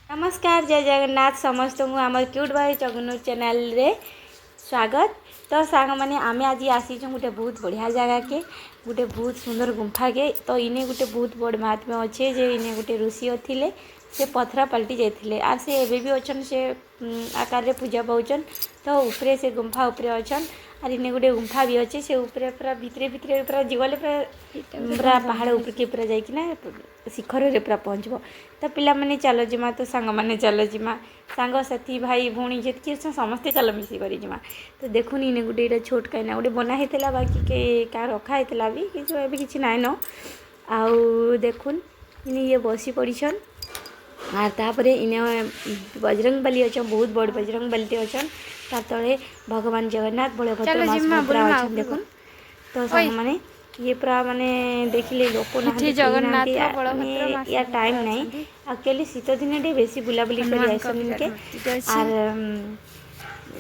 नमस्कार जय जगन्नाथ समस्त को आम क्यूट भाई चगनू चैनल रे स्वागत। तो सांग मैंने आम आज आसी गोटे बहुत बढ़िया जगह के गोटे बहुत सुंदर गुंफा के। तो इने गोटे बहुत बड़ महात्म्य अच्छे जे इने गोटे ऋषि थे से पथरा पलटि जाते आर से एबे भी अच्छन से आकार रे पूजा पाउछन। तो ऊपरे से गुंफा ऊपरे अच्छन आर इने गोटे गुंफा भी अच्छे से ऊपरे पूरा भितरे भितरे पूरा जीवले पूरा पहाड़ ऊपर के पूरा जाइकिना शिखर रे पूरा पहुँचब। तो पिला माने चलो जिमा तो सांग माने चलो जिमा सांग साथी भाई भौणी जितकी समस्ते चल मिसी करी जिमा। तो देखुनी इने गोटे छोट कहीं गोटे बना होता बाकी के क्या रखा होता भी किसी नाइन न आउ देखुन इने ये बसी पड़छन आर तापर इने बजरंग बली अच्छन बहुत बड़ बजरंग बली अच्छन तार तले भगवान जगन्नाथ बलभद्र अच्छन देखुन। तो सांग माने ये पूरा माने देखिले लोक ना या टाइम नहीं एक्चुअली शीत दिन टे बेसी बुलाबुली कर आर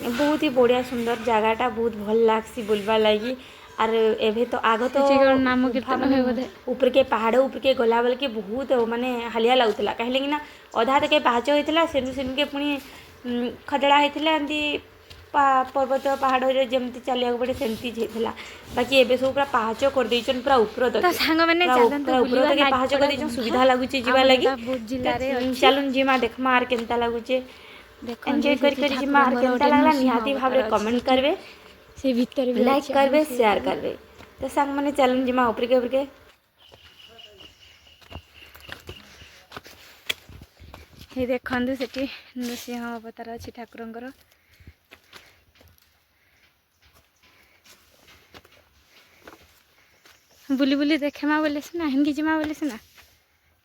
बहुत ही बढ़िया सुंदर जगहटा बहुत भल लागसी बुलवा लगी। आर एभे तो आग तो नाम ऊपर के पहाड़ ऊपर के गला बेल के बहुत माने हालिया लगुला कहीं ना अधा तक पाहाच होता सेनु के पुणी खदड़ा होता एमती पर्वत पहाड़ जमती चलिया पड़े सेमती होता बाकी एबे सब पूरा पाहाच कर देछन पूरा ऊपर तक ऊपर तक पाहाच कर देछन सुविधा लागुचे जीवा लगी। चलुन जीमा देखमा आर केनता लागुचे एंजॉय कर जीमा आर केनता लागला निहाती भाबरे कमेंट करबे से भीतर भी लाइक करबे शेयर करबे। तो सांग माने चलुन जीमा ऊपर के हे देखंदु सेठी नृसिंह अवतार अछि ठाकुरंकर। बुली बुली देखेमा बोले सिना हिंदी जिमा बोले सिना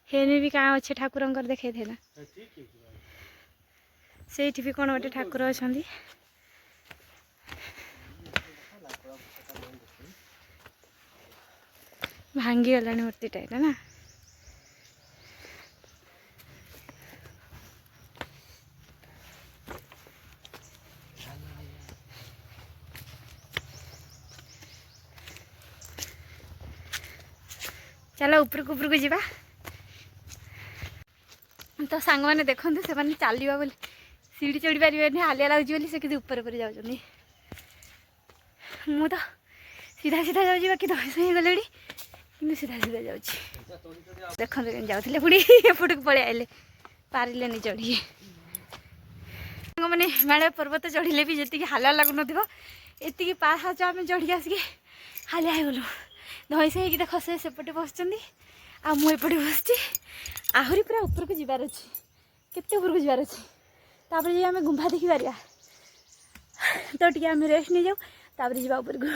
हेने भी कहाँ अच्छे ठाकुरंकर देखे थे ना से भी कौन गोटे ठाकुर अच्छा भांगी गला मूर्तिटा है ना। चलो ऊपर को जावा। तो सांग मैंने देखते से चलवा बोली सीढ़ी चढ़ी पारे हालिया लगे से कि ऊपर जाऊँ मु तो सीधा सीधा जाऊँ बाकी दही सही गले कि सीधा सीधा जाऊँ देखते जाते पुणी एपट को पलि आए पारे चढ़ी मैंने हिमालय पर्वत चढ़िले भी जी हालिया लगुन एति पाहाच आम चढ़ी आसिक हालिया हो गलु दही से देख से सेपटे बस आ मुझे बस आहरी पूरा ऊपर को जबार अच्छे केते ऊपर को जबार अच्छे तापर जी आम गुंफा देखी पारिया। तो टी आम रेस्ट नहीं जाऊ तापर जा ऊपर को।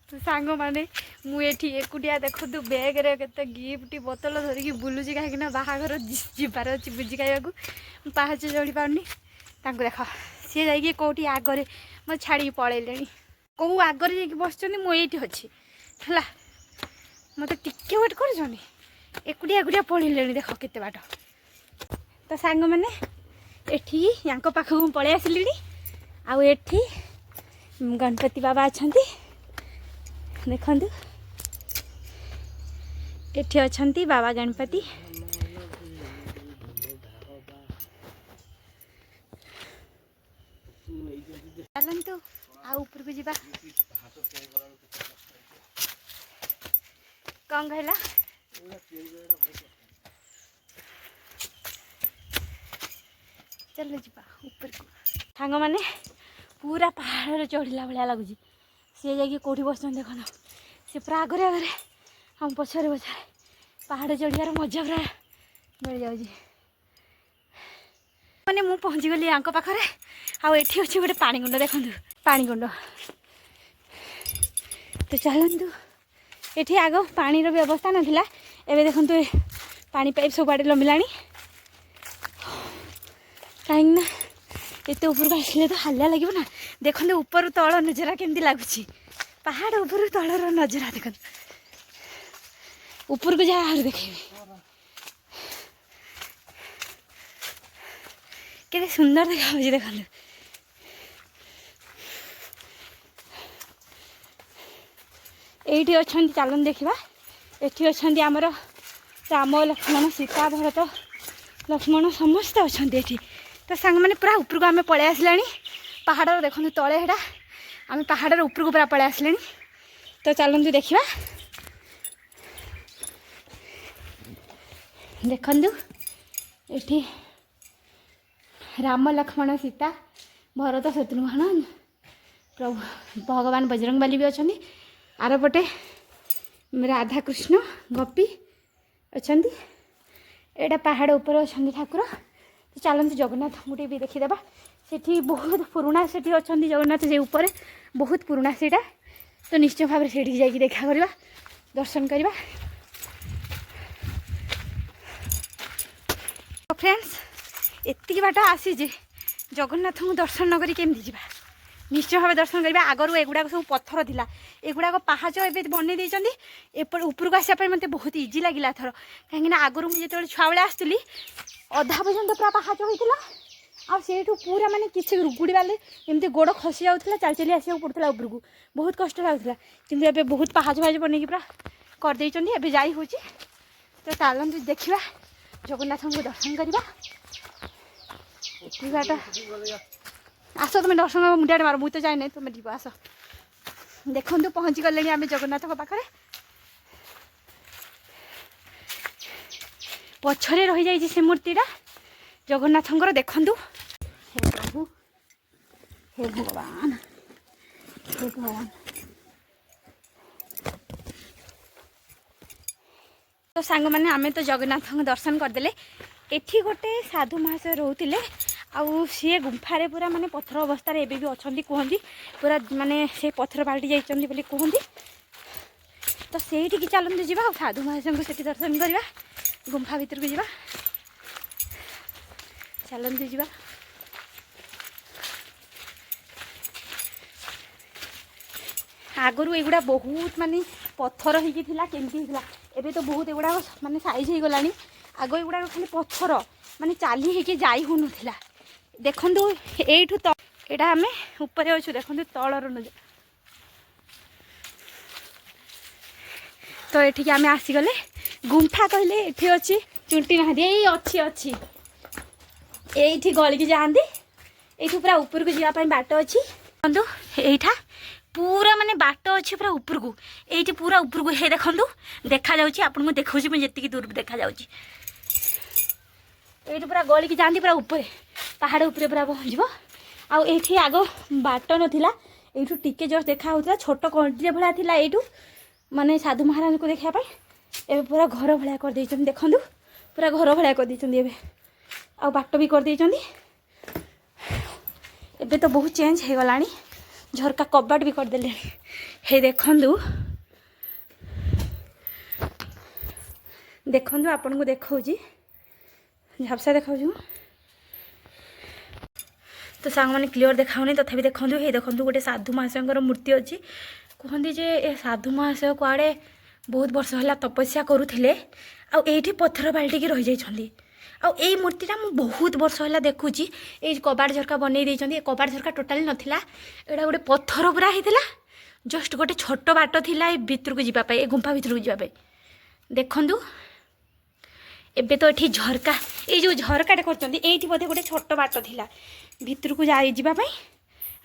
तो सांग मैंने मुझे एकुटिया देखु बैग रे केते गिफ्ट बोतल धरिकी बुलूची कहीं बाहाघर जबार अच्छी बुझी खाइबा पाहाच चढ़ी पारनी देख सी जा कौटी आगे मत छाड़ी पलैले कौ आगे जा बस मुझे अच्छी है मत टिके वेट कर एकुटिया एकुटिया पलैले देख केते बाट। तो सांग मैंने एठी या पाखक पलि आसिली आउ एठी गणपति बाबा अच्छा देखु एठी अच्छा बाबा गणपति चलतु आ ऊपर को जा कौन कहला चलो जा ऊपर को। सांग मैंने पूरा पहाड़ चढ़ला भाया लगुच सी जा कौटी बस देख सी पूरा आगे आगे हम पछारे पछारे पहाड़ चढ़ार मजा पूरा मिल जाऊँ मैंने मुझे पहुँची गली या पाखे आठी अच्छे गोटे पाणीकुंड देखु पाणीकुंड। तो चलतु ये आग पानी व्यवस्था नाला एवं देखते पानी पाइप सब आड़े लंबिला कहीं एत ऊपर को आसले तो हालिया लगे ना देखते ऊपर तल नजरा केमती लगुच पहाड़ ऊपर तलर नजरा देख ऊपर को जा देखे के सुंदर देखा देखते ये अच्छा चलन देखा ये अच्छा आमर राम लक्ष्मण सीता भरत लक्ष्मण समस्ते अच्छा ये। तो सांग मैंने पूरा उपरको आम पलि आसला पहाड़ देखो तले हेटा आम पहाड़ उपरको पूरा पलि आसले। तो चलते देखा देखु ये राम लक्ष्मण सीता भरत शत्रुघ्न प्रभु भगवान बजरंगबली भी अच्छा आर पटे राधा कृष्ण गोपी अच्छा एटा पहाड़ ऊपर अच्छा ठाकुर। तो चलते जगन्नाथ गोटे भी देखीदे सेठी बहुत पुराना सेठी अच्छा जगन्नाथ से ऊपर बहुत पुराना सेटा। तो निश्चय भाव में सेठी जाकि देखा करवा दर्शन करवा। तो फ्रेंड्स एतिक बाट आसी जगन्नाथ को दर्शन नक केमती जा निश्चय भाव दर्शन करवा। आगरू एगुड़ाक सब पत्थर थिला एगुड़ाक पहाच ए बन उपरको आसापी मत बहुत इजी लगे थर कहीं आगरू मुझे जो छुआ बेले आसती अधा पर्यटन पूरा पहाच होता आठू पूरा मानने किसी रुगुड़ाले एमती गोड़ खसी जाऊला चल चली आसक पड़ता उपरको बहुत कष्ट लगुला कि बहुत पहाच फाच बन पूरा करदे जाई हो। तो चलते देखा जगन्नाथ को दर्शन करवा। आस तुम दर्शन कर मुंडिया मार मुझे तो जाए तुम जीव आस देखु पहुँची गले आम जगन्नाथ पाखे पछरे रही जाइए से मूर्तिटा जगन्नाथंकर देखु। हे प्रभु हे भगवान हे भगवान। तो सांग मैंने आमे तो जगन्नाथ दर्शन करदेले। एठी गोटे साधु महाशय रोते आउ सी गुंफारे पूरा माने पत्थर अवस्था एबे भी अच्छा कहती पूरा माने से पत्थर पाल्टी जाइछन्ती बोली कहती। तो सेठी की चलते जावा साधु महाशय को सेठी दर्शन करवा गुंफा भीतर को जावा चलते जावा। आगरू एगुड़ा बहुत माने पत्थर होता केमती होता एबे तो बहुत एगुड़ा माने साइज हो गलानी। आग एगुड़ा खाली पत्थर माने चाली होके जाई हो नथिला। देखंतु एठू तो एटा हमें ऊपर अच्छु देखंतु तलर नजर। तो एठी आमे आसीगले गुंफा कहले एठी अछि चुंटी ना दे अच्छी अच्छी एठी गली की जांदी एठू पूरा ऊपर को जीवा पई बाट अछि। देखंतु एठा पूरा माने बाट अच्छे पूरा ऊपर को ये पूरा ऊपर को हे देखो देखा जाऊँगी आपको देखा मुझे दूर देखा जाऊँगी ये पूरा गली की जाती पूरा ऊपर पहाड़ ऊपर पूरा पहुँचब आठी आग बाट नाला यू टिके जस्ट देखा होता छोट कंट्री भाया था यू माने साधु महाराज को देखापी ए पूरा घर भाया कर देखु पूरा घर भाया कर आ बाट भी कर एबे तो बहुत चेंज हो गला झरका कबाट भी करदे। हे देखु देखु आपन को देखा झापसा देखा। तो सांग मैंने क्लीयर देखाऊनी तथापि देखु ये देखु गोटे साधु महाशय मूर्ति अच्छी कहते जे ए साधु महाशय कुआड़े बहुत वर्ष है तपस्या करुले आठी पत्थर बाल्टिक रही जाइछन्ती आई मूर्तिटा मु बहुत वर्ष है देखुची ये कबाट झरका बनई देइछन्ती। कबाट झरका टोटाली नथिला एटा गोटे पत्थर पूरा होता जस्ट गोटे छोट बाट थिला ए भितर को जीवा ए गुंफा भितर को जीवा देखंतु एबे तो ये झरका ये जो झरकाटे करचन्ती एठी बोधे गोटे छोट बाट थिला भितर को जीवा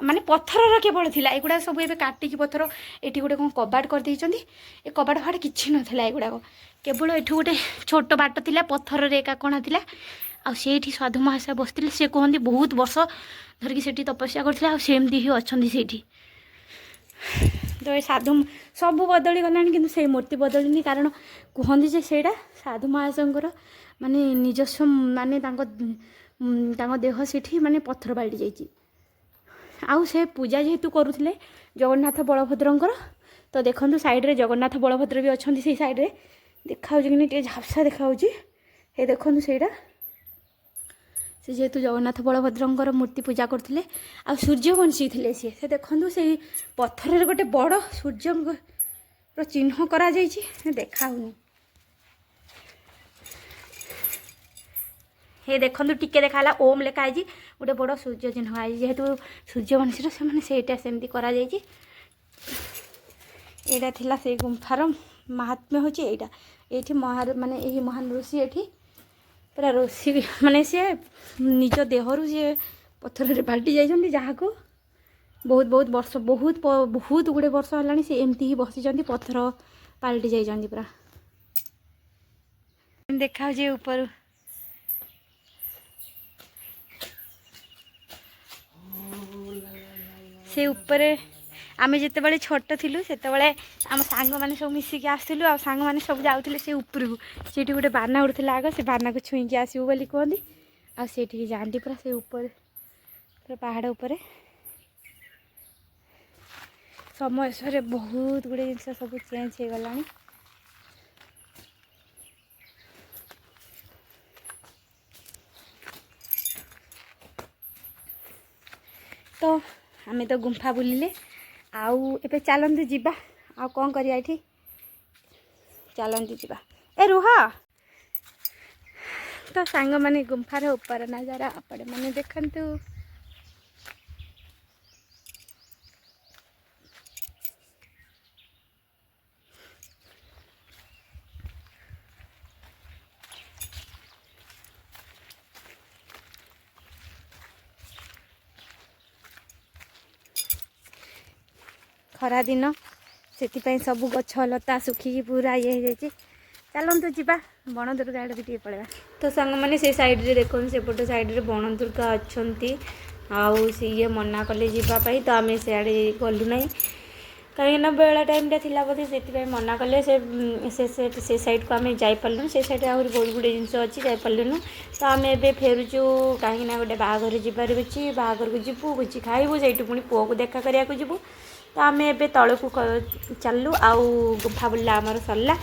माने पत्थर केवल थिला एगुड़ा सब एबे काटिकी पत्थर एठी गोटे कौन कबाट कर देइछन्ती ए कबाट फाड़ किछि नथिला एगुड़ाक केवल एठू गोटे छोट बाट थिला पत्थर रे एका कणा थिला आ सेठी साधु महाशय बसथिले से कहंती बहुत वर्ष धरिकी सेठी तपस्या करथिला आ सेमती ही अछन्ती सेठी। तो ये साधु सब बदली गलानी किंतु से मूर्ति बदलनी कारण कहंती जे सेटा साधु महाशयंकर माने निजस्व माने तांको देह सेठी माने पत्थर बाल्टी जाइछि आउ से पूजा जेहेतु करुले जगन्नाथ बलभद्रंकर। तो देखो साइड रे जगन्नाथ बलभद्र भी अच्छा से साइड रे देखा कि झापसा देखा हे देखो सेटा से जेहेतु जगन्नाथ बलभद्रंकर मूर्ति पूजा करते आ सूर्यवंशी थे से देखो से पत्थर गोटे बड़ सूर्य चिन्ह करा देखा हे देखो टिके देखा ओम लेखा है गोटे बड़ सूर्य चिन्ह आई जेहेतु सूर्यवंशी से मैंने सेटा सेमती करा एटा थिला से गुंफार महात्म्य होची एटा एठी माने यही महान ऋषि एठी पूरा रोसी माने सी निज देहरु सी पत्थर बाल्टी जाइछन्ती जहाँको बहुत बहुत वर्ष बहुत बहुत गुड़े वर्ष है सी एमती ही बसी पत्थर पाल्टी जाइछन्ती पूरा देखा ऊपर से ऊपर आमे जिते छोट थिलु सेते आम सांग मैंने सब मिसिकी आसलु आ सांग मैंने सब जाऊे से उपरकू से गोटे बाना उड़ता आग से बाना को छुईकी आसबू बोली कहती आठी जाती पूरा से ऊपर पूरा पहाड़ उपर समय सर बहुत गुड़े जिन सब चेंज हो गला तो आमे तो गुंफा बुलिले आउ एबे चलते जीवा आ कौन करिया एठी चलते जीवा ए रुह तो सांग माने गुंफार ऊपर नजारा आपड़े माने देखंतु खरा दिन से सब गछ लता सुखिकी पूरा ये हो चलतु जीवा बण दुर्गा आड़े भी पड़ेगा तो सांग मैंने से साइड रे देखो सेपट साइड रे बण दुर्गा अच्छी आउ सी ये मना कले जीवाई तो आम सियाड़े गलु ना कहीं बेला टाइम था बोधे से मना कले से साइड को आम जापारू से साइड आहरी बहुत गुड़े जिन अच्छी जापारू तो आम ए फेरुचु कहीं गोटे बाहाघर जबार अच्छी बाहाघर को जीवु भोजी खाइबू से पुणी पुओ को देखा करने को जीवु तो आम ए तल को चलू आउ गुंफा बुला आमर सरला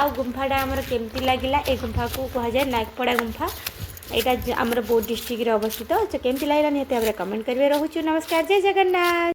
आउ गुंफाटा आमर केमती लगिला ए गुंफा को कह जाए नागपड़ा गुंफा यहाँ आमर बौद्ध डिस्ट्रिक्ट अवस्थित केमती लगे निहत भाव कमेंट करेंगे। रोचु नमस्कार जय जगन्नाथ।